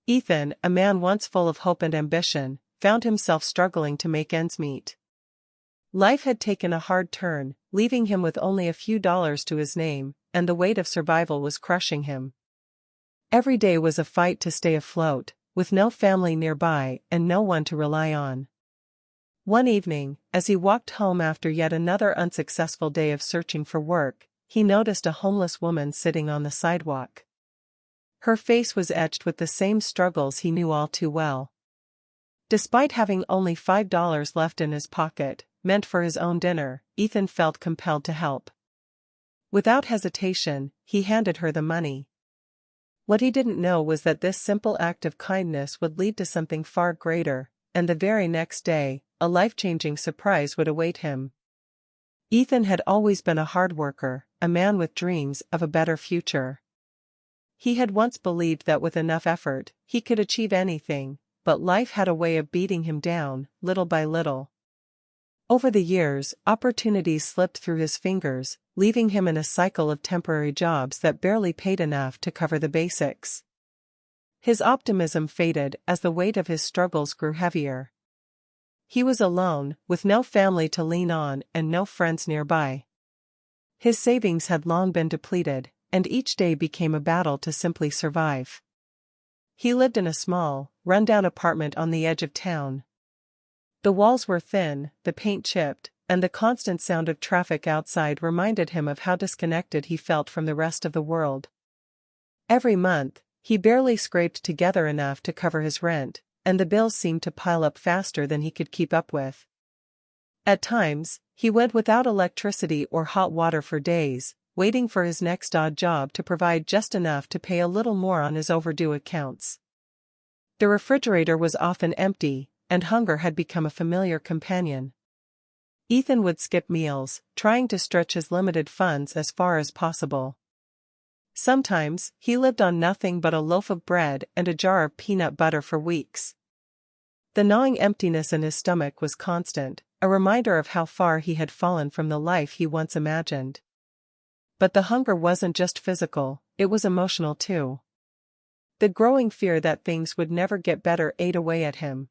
Ethan, a man once full of hope and ambition, found himself struggling to make ends meet. Life had taken a hard turn, leaving him with only a few dollars to his name, and the weight of survival was crushing him. Every day was a fight to stay afloat, with no family nearby and no one to rely on. One evening, as he walked home after yet another unsuccessful day of searching for work, he noticed a homeless woman sitting on the sidewalk. Her face was etched with the same struggles he knew all too well. Despite having only $5 left in his pocket, meant for his own dinner, Ethan felt compelled to help. Without hesitation, he handed her the money. What he didn't know was that this simple act of kindness would lead to something far greater, and the very next day, a life-changing surprise would await him. Ethan had always been a hard worker, a man with dreams of a better future. He had once believed that with enough effort, he could achieve anything, but life had a way of beating him down, little by little. Over the years, opportunities slipped through his fingers, leaving him in a cycle of temporary jobs that barely paid enough to cover the basics. His optimism faded as the weight of his struggles grew heavier. He was alone, with no family to lean on and no friends nearby. His savings had long been depleted, and each day became a battle to simply survive. He lived in a small, run-down apartment on the edge of town. The walls were thin, the paint chipped, and the constant sound of traffic outside reminded him of how disconnected he felt from the rest of the world. Every month, he barely scraped together enough to cover his rent, and the bills seemed to pile up faster than he could keep up with. At times, he went without electricity or hot water for days, waiting for his next odd job to provide just enough to pay a little more on his overdue accounts. The refrigerator was often empty, and hunger had become a familiar companion. Ethan would skip meals, trying to stretch his limited funds as far as possible. Sometimes, he lived on nothing but a loaf of bread and a jar of peanut butter for weeks. The gnawing emptiness in his stomach was constant, a reminder of how far he had fallen from the life he once imagined. But the hunger wasn't just physical, it was emotional too. The growing fear that things would never get better ate away at him.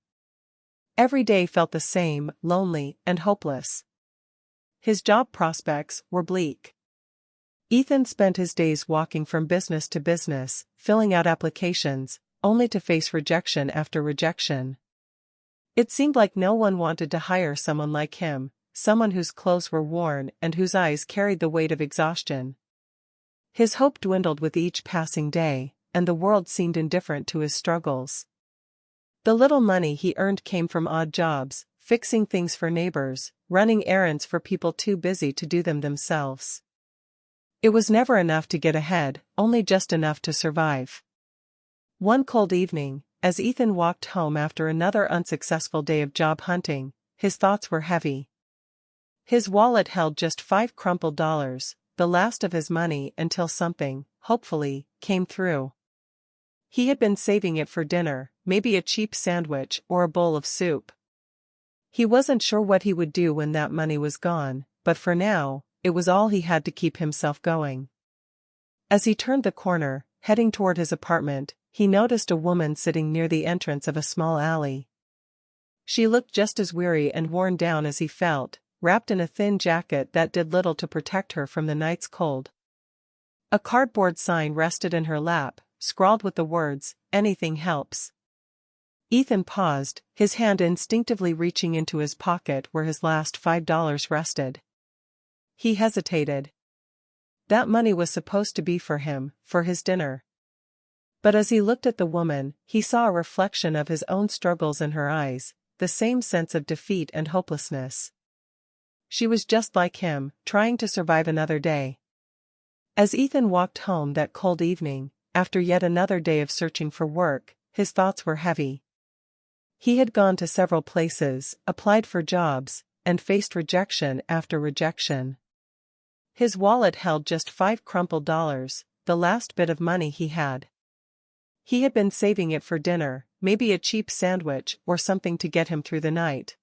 Every day felt the same, lonely and hopeless. His job prospects were bleak. Ethan spent his days walking from business to business, filling out applications, only to face rejection after rejection. It seemed like no one wanted to hire someone like him, someone whose clothes were worn and whose eyes carried the weight of exhaustion. His hope dwindled with each passing day, and the world seemed indifferent to his struggles. The little money he earned came from odd jobs, fixing things for neighbors, running errands for people too busy to do them themselves. It was never enough to get ahead, only just enough to survive. One cold evening, as Ethan walked home after another unsuccessful day of job hunting, his thoughts were heavy. His wallet held just $5 crumpled, the last of his money until something, hopefully, came through. He had been saving it for dinner, maybe a cheap sandwich or a bowl of soup. He wasn't sure what he would do when that money was gone, but for now, it was all he had to keep himself going. As he turned the corner, heading toward his apartment, he noticed a woman sitting near the entrance of a small alley. She looked just as weary and worn down as he felt, wrapped in a thin jacket that did little to protect her from the night's cold. A cardboard sign rested in her lap, scrawled with the words, "Anything helps." Ethan paused, his hand instinctively reaching into his pocket where his last $5 rested. He hesitated. That money was supposed to be for him, for his dinner. But as he looked at the woman, he saw a reflection of his own struggles in her eyes, the same sense of defeat and hopelessness. She was just like him, trying to survive another day. As Ethan walked home that cold evening, after yet another day of searching for work, his thoughts were heavy. He had gone to several places, applied for jobs, and faced rejection after rejection. His wallet held just $5 crumpled, the last bit of money he had. He had been saving it for dinner, maybe a cheap sandwich or something to get him through the night.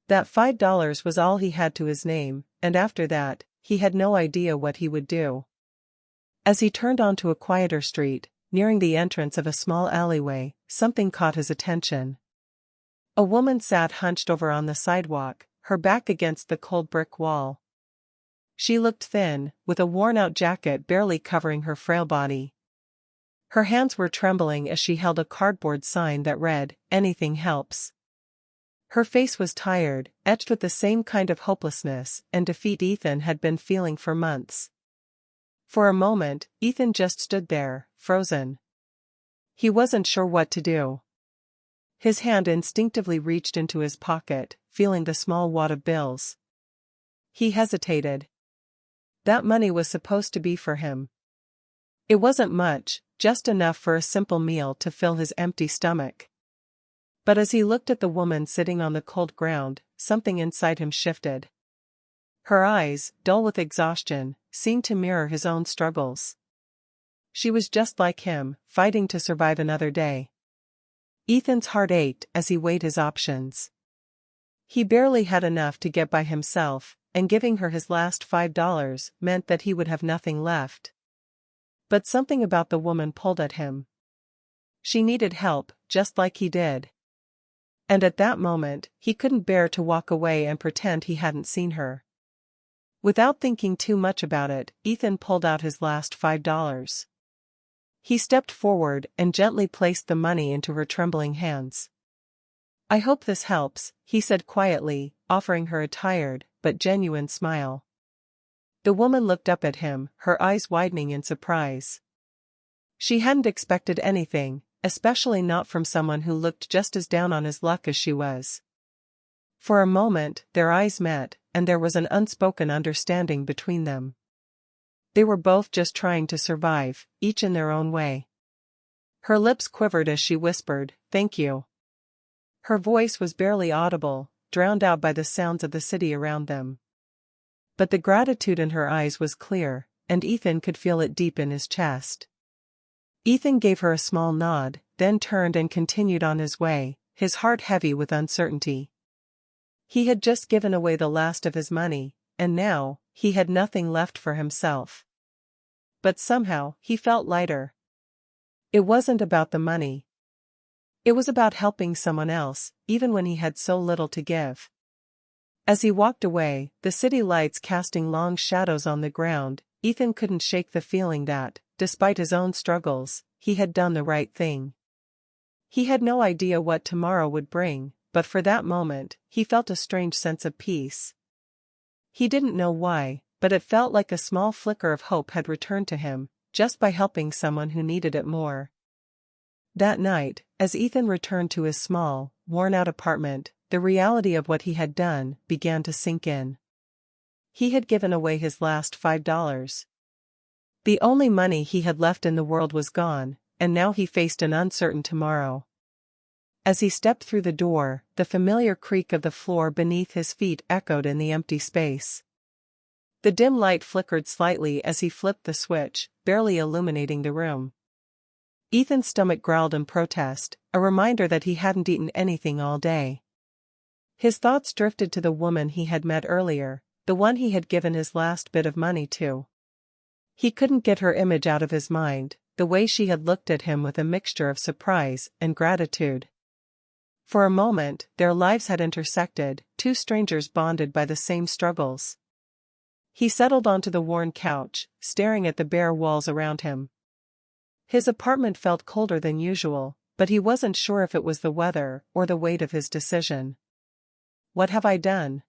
That $5 was all he had to his name, and after that, he had no idea what he would do. As he turned onto a quieter street, nearing the entrance of a small alleyway, something caught his attention. A woman sat hunched over on the sidewalk, her back against the cold brick wall. She looked thin, with a worn-out jacket barely covering her frail body. Her hands were trembling as she held a cardboard sign that read, "Anything helps." Her face was tired, etched with the same kind of hopelessness and defeat Ethan had been feeling for months. For a moment, Ethan just stood there, frozen. He wasn't sure what to do. His hand instinctively reached into his pocket, feeling the small wad of bills. He hesitated. That money was supposed to be for him. It wasn't much, just enough for a simple meal to fill his empty stomach. But as he looked at the woman sitting on the cold ground, something inside him shifted. Her eyes, dull with exhaustion, seemed to mirror his own struggles. She was just like him, fighting to survive another day. Ethan's heart ached as he weighed his options. He barely had enough to get by himself, and giving her his last $5 meant that he would have nothing left. But something about the woman pulled at him. She needed help, just like he did. And at that moment, he couldn't bear to walk away and pretend he hadn't seen her. Without thinking too much about it, Ethan pulled out his last $5. He stepped forward and gently placed the money into her trembling hands. "I hope this helps," he said quietly, offering her a tired, but genuine smile. The woman looked up at him, her eyes widening in surprise. She hadn't expected anything, especially not from someone who looked just as down on his luck as she was. For a moment, their eyes met, and there was an unspoken understanding between them. They were both just trying to survive, each in their own way. Her lips quivered as she whispered, "Thank you." Her voice was barely audible, drowned out by the sounds of the city around them. But the gratitude in her eyes was clear, and Ethan could feel it deep in his chest. Ethan gave her a small nod, then turned and continued on his way, his heart heavy with uncertainty. He had just given away the last of his money, and now, he had nothing left for himself. But somehow, he felt lighter. It wasn't about the money. It was about helping someone else, even when he had so little to give. As he walked away, the city lights casting long shadows on the ground, Ethan couldn't shake the feeling that, despite his own struggles, he had done the right thing. He had no idea what tomorrow would bring, but for that moment, he felt a strange sense of peace. He didn't know why, but it felt like a small flicker of hope had returned to him, just by helping someone who needed it more. That night, as Ethan returned to his small, worn-out apartment, the reality of what he had done began to sink in. He had given away his last $5. The only money he had left in the world was gone, and now he faced an uncertain tomorrow. As he stepped through the door, the familiar creak of the floor beneath his feet echoed in the empty space. The dim light flickered slightly as he flipped the switch, barely illuminating the room. Ethan's stomach growled in protest, a reminder that he hadn't eaten anything all day. His thoughts drifted to the woman he had met earlier, the one he had given his last bit of money to. He couldn't get her image out of his mind, the way she had looked at him with a mixture of surprise and gratitude. For a moment, their lives had intersected, two strangers bonded by the same struggles. He settled onto the worn couch, staring at the bare walls around him. His apartment felt colder than usual, but he wasn't sure if it was the weather or the weight of his decision. "What have I done?"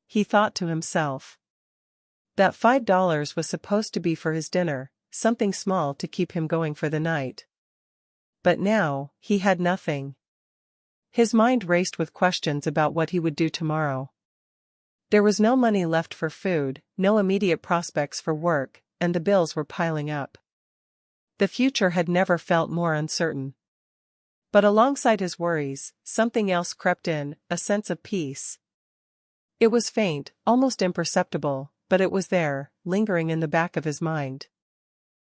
he thought to himself. That $5 was supposed to be for his dinner, something small to keep him going for the night. But now, he had nothing. His mind raced with questions about what he would do tomorrow. There was no money left for food, no immediate prospects for work, and the bills were piling up. The future had never felt more uncertain. But alongside his worries, something else crept in, a sense of peace. It was faint, almost imperceptible, but it was there, lingering in the back of his mind.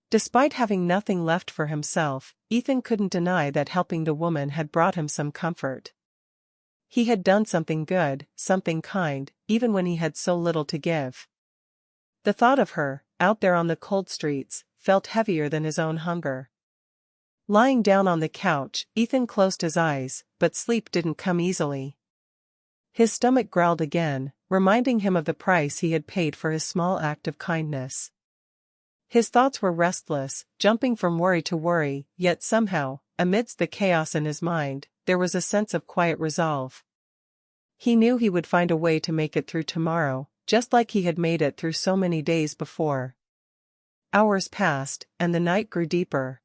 Despite having nothing left for himself, Ethan couldn't deny that helping the woman had brought him some comfort. He had done something good, something kind, even when he had so little to give. The thought of her, out there on the cold streets, felt heavier than his own hunger. Lying down on the couch, Ethan closed his eyes, but sleep didn't come easily. His stomach growled again, reminding him of the price he had paid for his small act of kindness. His thoughts were restless, jumping from worry to worry, yet somehow, amidst the chaos in his mind, there was a sense of quiet resolve. He knew he would find a way to make it through tomorrow, just like he had made it through so many days before. Hours passed, and the night grew deeper.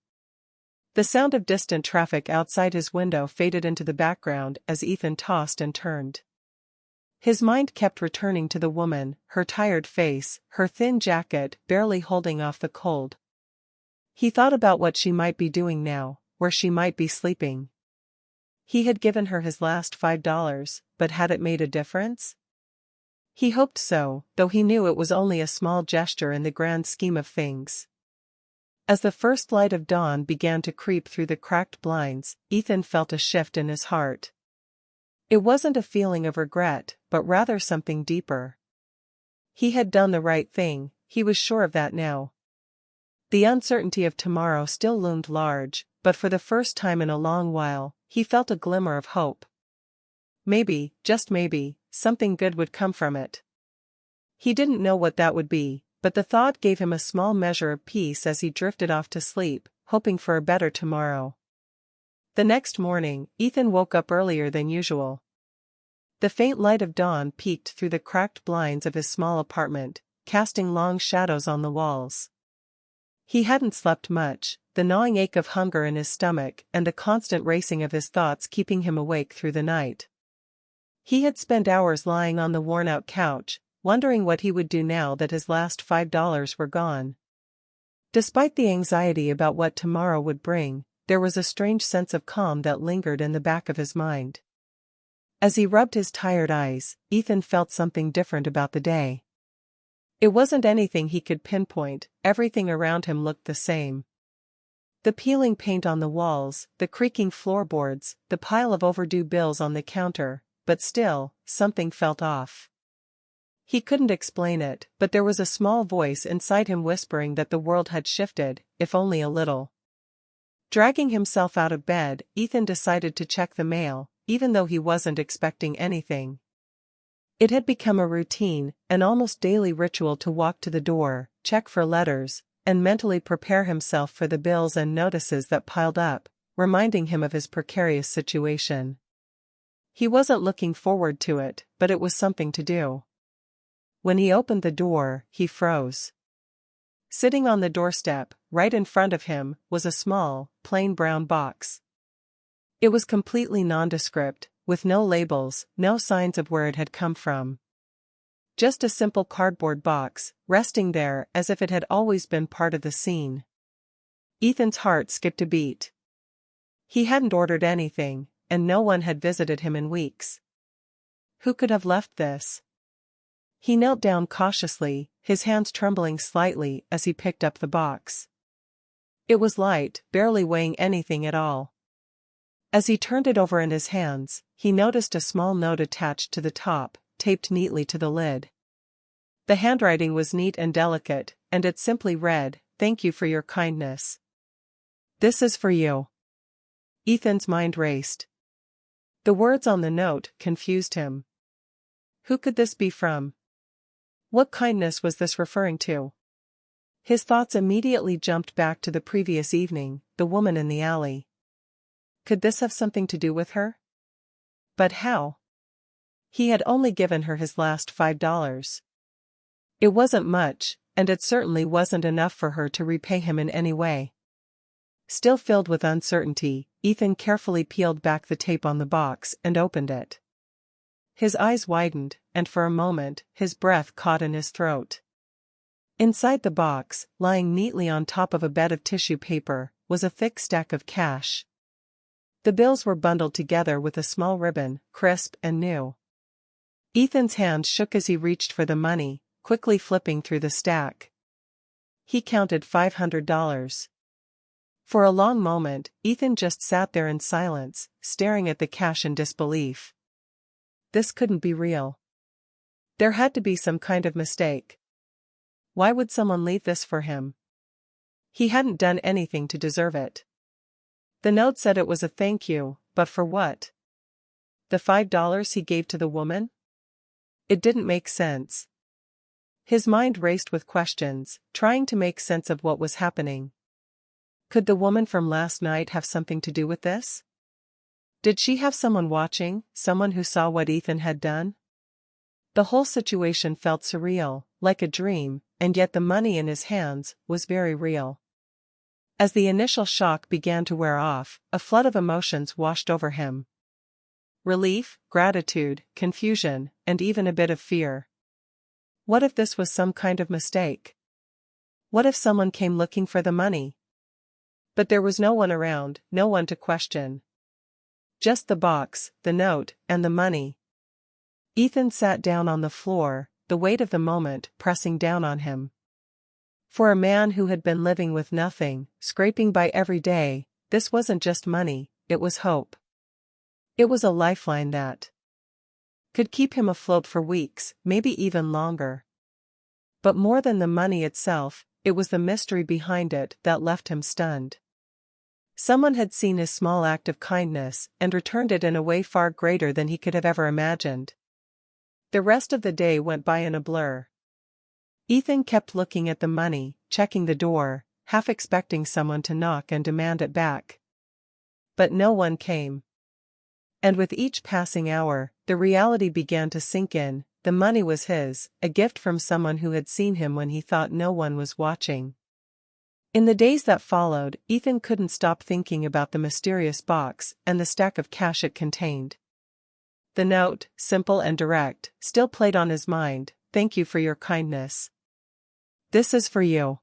The sound of distant traffic outside his window faded into the background as Ethan tossed and turned. His mind kept returning to the woman, her tired face, her thin jacket barely holding off the cold. He thought about what she might be doing now, where she might be sleeping. He had given her his last $5, but had it made a difference? He hoped so, though he knew it was only a small gesture in the grand scheme of things. As the first light of dawn began to creep through the cracked blinds, Ethan felt a shift in his heart. It wasn't a feeling of regret, but rather something deeper. He had done the right thing, he was sure of that now. The uncertainty of tomorrow still loomed large, but for the first time in a long while, he felt a glimmer of hope. Maybe, just maybe, something good would come from it. He didn't know what that would be, but the thought gave him a small measure of peace as he drifted off to sleep, hoping for a better tomorrow. The next morning, Ethan woke up earlier than usual. The faint light of dawn peeked through the cracked blinds of his small apartment, casting long shadows on the walls. He hadn't slept much, the gnawing ache of hunger in his stomach and the constant racing of his thoughts keeping him awake through the night. He had spent hours lying on the worn-out couch, wondering what he would do now that his last $5 were gone. Despite the anxiety about what tomorrow would bring, there was a strange sense of calm that lingered in the back of his mind. As he rubbed his tired eyes, Ethan felt something different about the day. It wasn't anything he could pinpoint, everything around him looked the same. The peeling paint on the walls, the creaking floorboards, the pile of overdue bills on the counter, but still, something felt off. He couldn't explain it, but there was a small voice inside him whispering that the world had shifted, if only a little. Dragging himself out of bed, Ethan decided to check the mail, even though he wasn't expecting anything. It had become a routine, an almost daily ritual to walk to the door, check for letters, and mentally prepare himself for the bills and notices that piled up, reminding him of his precarious situation. He wasn't looking forward to it, but it was something to do. When he opened the door, he froze. Sitting on the doorstep, right in front of him, was a small, plain brown box. It was completely nondescript, with no labels, no signs of where it had come from. Just a simple cardboard box, resting there as if it had always been part of the scene. Ethan's heart skipped a beat. He hadn't ordered anything, and no one had visited him in weeks. Who could have left this? He knelt down cautiously, his hands trembling slightly as he picked up the box. It was light, barely weighing anything at all. As he turned it over in his hands, he noticed a small note attached to the top, taped neatly to the lid. The handwriting was neat and delicate, and it simply read, "Thank you for your kindness. This is for you." Ethan's mind raced. The words on the note confused him. Who could this be from? What kindness was this referring to? His thoughts immediately jumped back to the previous evening, the woman in the alley. Could this have something to do with her? But how? He had only given her his last $5. It wasn't much, and it certainly wasn't enough for her to repay him in any way. Still filled with uncertainty, Ethan carefully peeled back the tape on the box and opened it. His eyes widened, and for a moment, his breath caught in his throat. Inside the box, lying neatly on top of a bed of tissue paper, was a thick stack of cash. The bills were bundled together with a small ribbon, crisp and new. Ethan's hand shook as he reached for the money, quickly flipping through the stack. He counted $500. For a long moment, Ethan just sat there in silence, staring at the cash in disbelief. This couldn't be real. There had to be some kind of mistake. Why would someone leave this for him? He hadn't done anything to deserve it. The note said it was a thank you, but for what? The $5 he gave to the woman? It didn't make sense. His mind raced with questions, trying to make sense of what was happening. Could the woman from last night have something to do with this? Did she have someone watching, someone who saw what Ethan had done? The whole situation felt surreal, like a dream, and yet the money in his hands was very real. As the initial shock began to wear off, a flood of emotions washed over him. Relief, gratitude, confusion, and even a bit of fear. What if this was some kind of mistake? What if someone came looking for the money? But there was no one around, no one to question. Just the box, the note, and the money. Ethan sat down on the floor, the weight of the moment pressing down on him. For a man who had been living with nothing, scraping by every day, this wasn't just money, it was hope. It was a lifeline that could keep him afloat for weeks, maybe even longer. But more than the money itself, it was the mystery behind it that left him stunned. Someone had seen his small act of kindness and returned it in a way far greater than he could have ever imagined. The rest of the day went by in a blur. Ethan kept looking at the money, checking the door, half expecting someone to knock and demand it back. But no one came. And with each passing hour, the reality began to sink in. The money was his, a gift from someone who had seen him when he thought no one was watching. In the days that followed, Ethan couldn't stop thinking about the mysterious box and the stack of cash it contained. The note, simple and direct, still played on his mind. Thank you for your kindness. This is for you.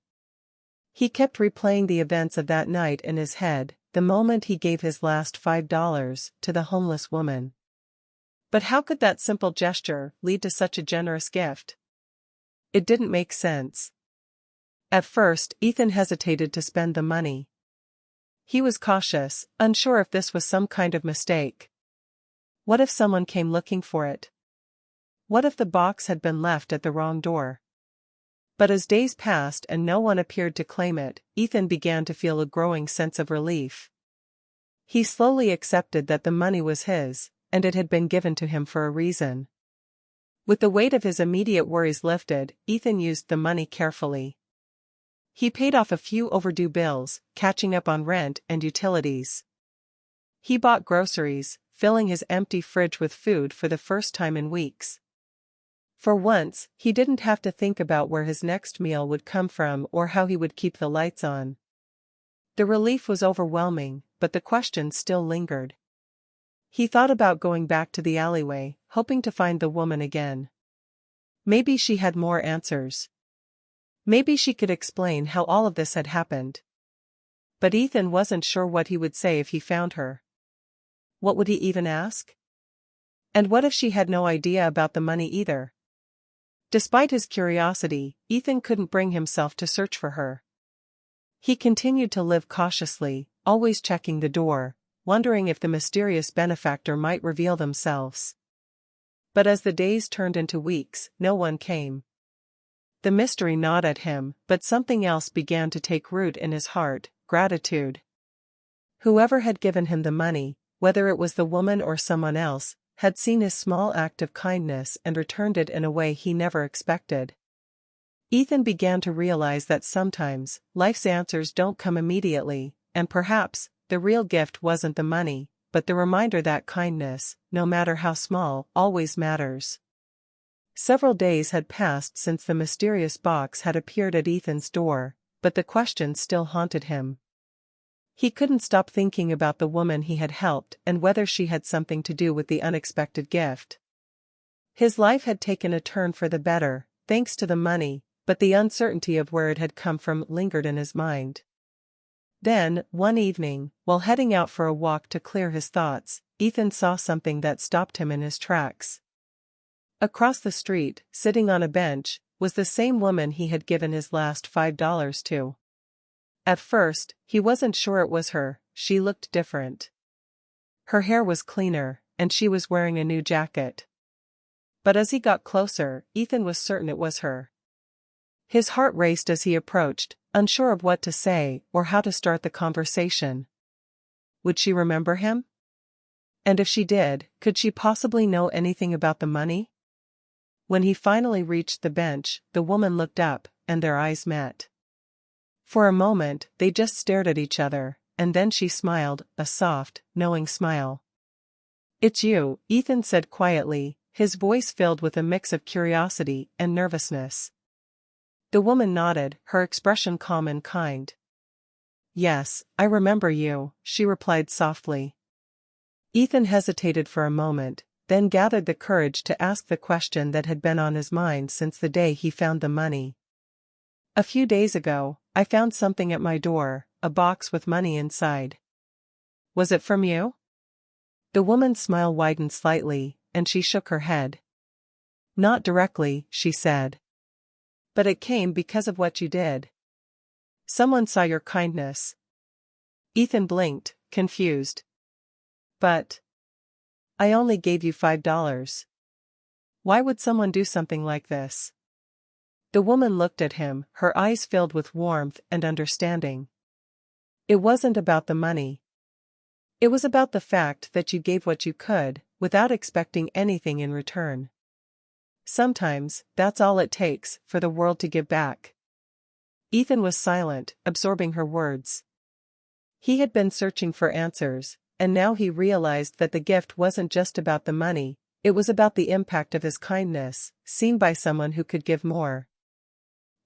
He kept replaying the events of that night in his head, the moment he gave his last $5 to the homeless woman. But how could that simple gesture lead to such a generous gift? It didn't make sense. At first, Ethan hesitated to spend the money. He was cautious, unsure if this was some kind of mistake. What if someone came looking for it? What if the box had been left at the wrong door? But as days passed and no one appeared to claim it, Ethan began to feel a growing sense of relief. He slowly accepted that the money was his, and it had been given to him for a reason. With the weight of his immediate worries lifted, Ethan used the money carefully. He paid off a few overdue bills, catching up on rent and utilities. He bought groceries, filling his empty fridge with food for the first time in weeks. For once, he didn't have to think about where his next meal would come from or how he would keep the lights on. The relief was overwhelming, but the questions still lingered. He thought about going back to the alleyway, hoping to find the woman again. Maybe she had more answers. Maybe she could explain how all of this had happened. But Ethan wasn't sure what he would say if he found her. What would he even ask? And what if she had no idea about the money either? Despite his curiosity, Ethan couldn't bring himself to search for her. He continued to live cautiously, always checking the door, wondering if the mysterious benefactor might reveal themselves. But as the days turned into weeks, no one came. The mystery gnawed at him, but something else began to take root in his heart: gratitude. Whoever had given him the money, whether it was the woman or someone else, had seen his small act of kindness and returned it in a way he never expected. Ethan began to realize that sometimes, life's answers don't come immediately, and perhaps, the real gift wasn't the money, but the reminder that kindness, no matter how small, always matters. Several days had passed since the mysterious box had appeared at Ethan's door, but the question still haunted him. He couldn't stop thinking about the woman he had helped and whether she had something to do with the unexpected gift. His life had taken a turn for the better, thanks to the money, but the uncertainty of where it had come from lingered in his mind. Then, one evening, while heading out for a walk to clear his thoughts, Ethan saw something that stopped him in his tracks. Across the street, sitting on a bench, was the same woman he had given his last $5 to. At first, he wasn't sure it was her. She looked different. Her hair was cleaner, and she was wearing a new jacket. But as he got closer, Ethan was certain it was her. His heart raced as he approached, unsure of what to say or how to start the conversation. Would she remember him? And if she did, could she possibly know anything about the money? When he finally reached the bench, the woman looked up, and their eyes met. For a moment, they just stared at each other, and then she smiled, a soft, knowing smile. "It's you," Ethan said quietly, his voice filled with a mix of curiosity and nervousness. The woman nodded, her expression calm and kind. "Yes, I remember you," she replied softly. Ethan hesitated for a moment, then gathered the courage to ask the question that had been on his mind since the day he found the money. "A few days ago, I found something at my door, a box with money inside. Was it from you?" The woman's smile widened slightly, and she shook her head. "Not directly," she said. "But it came because of what you did. Someone saw your kindness." Ethan blinked, confused. "But I only gave you $5. Why would someone do something like this?" The woman looked at him, her eyes filled with warmth and understanding. "It wasn't about the money. It was about the fact that you gave what you could, without expecting anything in return. Sometimes, that's all it takes for the world to give back." Ethan was silent, absorbing her words. He had been searching for answers, and now he realized that the gift wasn't just about the money, it was about the impact of his kindness, seen by someone who could give more.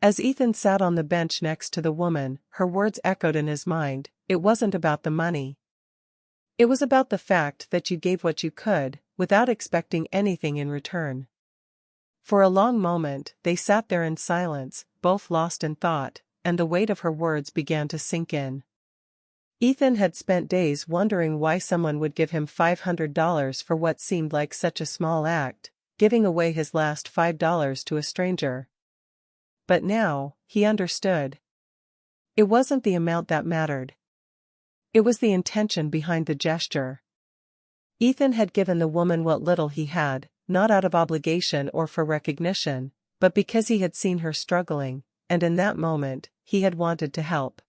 As Ethan sat on the bench next to the woman, her words echoed in his mind. It wasn't about the money. It was about the fact that you gave what you could, without expecting anything in return. For a long moment, they sat there in silence, both lost in thought, and the weight of her words began to sink in. Ethan had spent days wondering why someone would give him $500 for what seemed like such a small act, giving away his last $5 to a stranger. But now, he understood. It wasn't the amount that mattered. It was the intention behind the gesture. Ethan had given the woman what little he had, not out of obligation or for recognition, but because he had seen her struggling, and in that moment, he had wanted to help.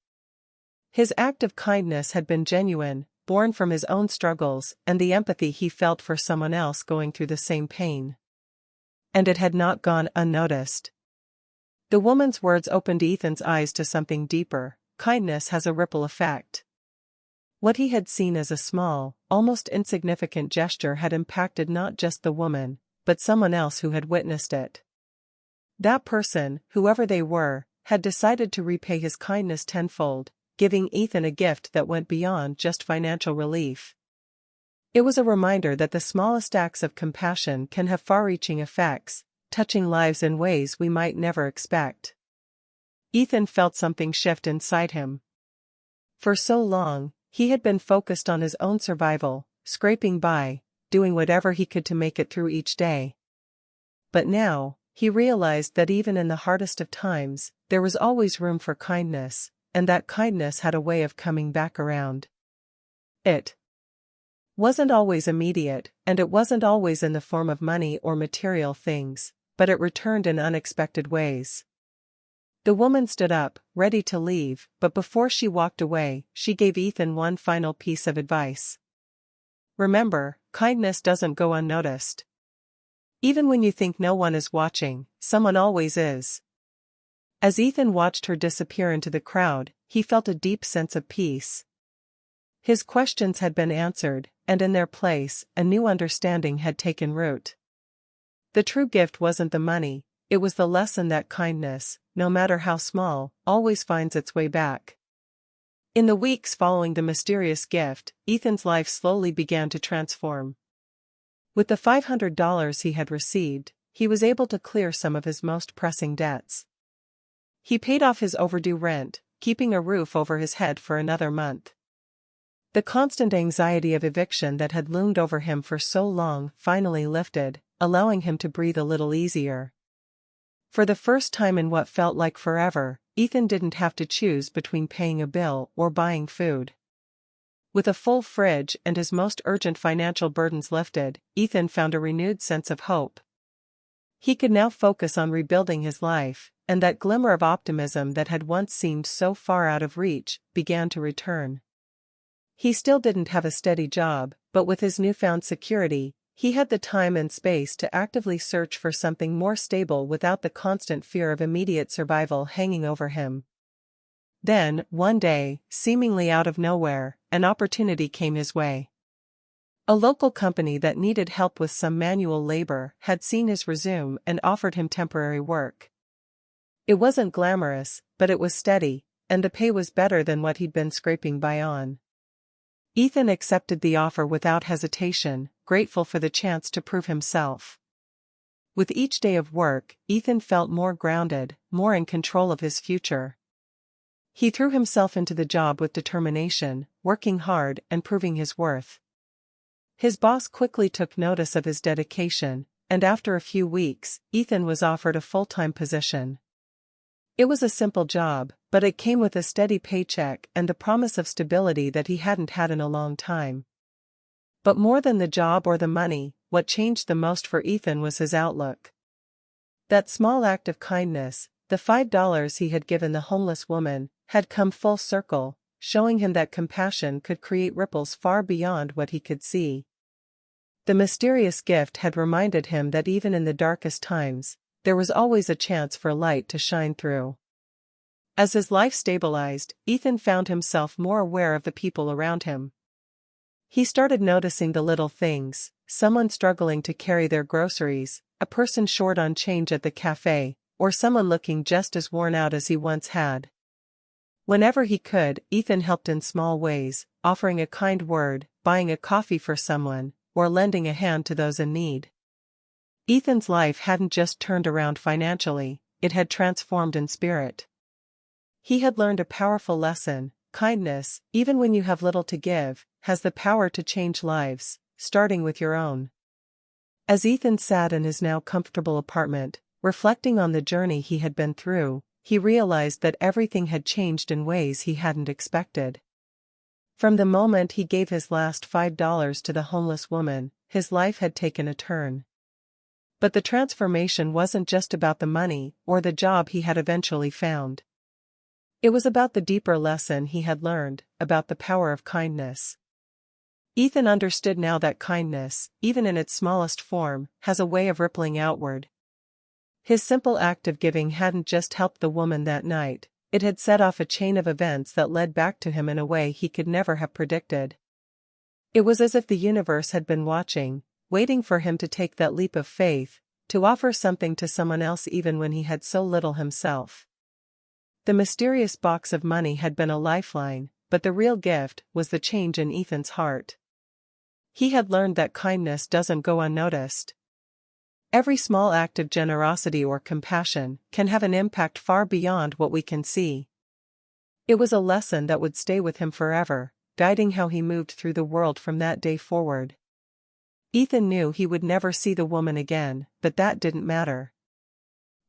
His act of kindness had been genuine, born from his own struggles and the empathy he felt for someone else going through the same pain. And it had not gone unnoticed. The woman's words opened Ethan's eyes to something deeper. Kindness has a ripple effect. What he had seen as a small, almost insignificant gesture had impacted not just the woman, but someone else who had witnessed it. That person, whoever they were, had decided to repay his kindness tenfold, giving Ethan a gift that went beyond just financial relief. It was a reminder that the smallest acts of compassion can have far-reaching effects, touching lives in ways we might never expect. Ethan felt something shift inside him. For so long, he had been focused on his own survival, scraping by, doing whatever he could to make it through each day. But now, he realized that even in the hardest of times, there was always room for kindness, and that kindness had a way of coming back around. It wasn't always immediate, and it wasn't always in the form of money or material things, but it returned in unexpected ways. The woman stood up, ready to leave, but before she walked away, she gave Ethan one final piece of advice. "Remember, kindness doesn't go unnoticed. Even when you think no one is watching, someone always is." As Ethan watched her disappear into the crowd, he felt a deep sense of peace. His questions had been answered, and in their place, a new understanding had taken root. The true gift wasn't the money, it was the lesson that kindness, no matter how small, always finds its way back. In the weeks following the mysterious gift, Ethan's life slowly began to transform. With the $500 he had received, he was able to clear some of his most pressing debts. He paid off his overdue rent, keeping a roof over his head for another month. The constant anxiety of eviction that had loomed over him for so long finally lifted, allowing him to breathe a little easier. For the first time in what felt like forever, Ethan didn't have to choose between paying a bill or buying food. With a full fridge and his most urgent financial burdens lifted, Ethan found a renewed sense of hope. He could now focus on rebuilding his life, and that glimmer of optimism that had once seemed so far out of reach began to return. He still didn't have a steady job, but with his newfound security, he had the time and space to actively search for something more stable without the constant fear of immediate survival hanging over him. Then, one day, seemingly out of nowhere, an opportunity came his way. A local company that needed help with some manual labor had seen his resume and offered him temporary work. It wasn't glamorous, but it was steady, and the pay was better than what he'd been scraping by on. Ethan accepted the offer without hesitation, grateful for the chance to prove himself. With each day of work, Ethan felt more grounded, more in control of his future. He threw himself into the job with determination, working hard and proving his worth. His boss quickly took notice of his dedication, and after a few weeks, Ethan was offered a full-time position. It was a simple job, but it came with a steady paycheck and the promise of stability that he hadn't had in a long time. But more than the job or the money, what changed the most for Ethan was his outlook. That small act of kindness, the $5 he had given the homeless woman, had come full circle, showing him that compassion could create ripples far beyond what he could see. The mysterious gift had reminded him that even in the darkest times, there was always a chance for light to shine through. As his life stabilized, Ethan found himself more aware of the people around him. He started noticing the little things: someone struggling to carry their groceries, a person short on change at the cafe, or someone looking just as worn out as he once had. Whenever he could, Ethan helped in small ways, offering a kind word, buying a coffee for someone, or lending a hand to those in need. Ethan's life hadn't just turned around financially, it had transformed in spirit. He had learned a powerful lesson: kindness, even when you have little to give, has the power to change lives, starting with your own. As Ethan sat in his now comfortable apartment, reflecting on the journey he had been through, he realized that everything had changed in ways he hadn't expected. From the moment he gave his last $5 to the homeless woman, his life had taken a turn. But the transformation wasn't just about the money or the job he had eventually found. It was about the deeper lesson he had learned, about the power of kindness. Ethan understood now that kindness, even in its smallest form, has a way of rippling outward. His simple act of giving hadn't just helped the woman that night, it had set off a chain of events that led back to him in a way he could never have predicted. It was as if the universe had been watching, waiting for him to take that leap of faith, to offer something to someone else even when he had so little himself. The mysterious box of money had been a lifeline, but the real gift was the change in Ethan's heart. He had learned that kindness doesn't go unnoticed. Every small act of generosity or compassion can have an impact far beyond what we can see. It was a lesson that would stay with him forever, guiding how he moved through the world from that day forward. Ethan knew he would never see the woman again, but that didn't matter.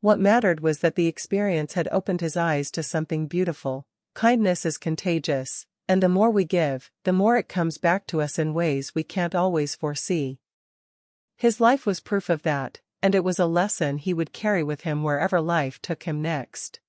What mattered was that the experience had opened his eyes to something beautiful. Kindness is contagious, and the more we give, the more it comes back to us in ways we can't always foresee. His life was proof of that, and it was a lesson he would carry with him wherever life took him next.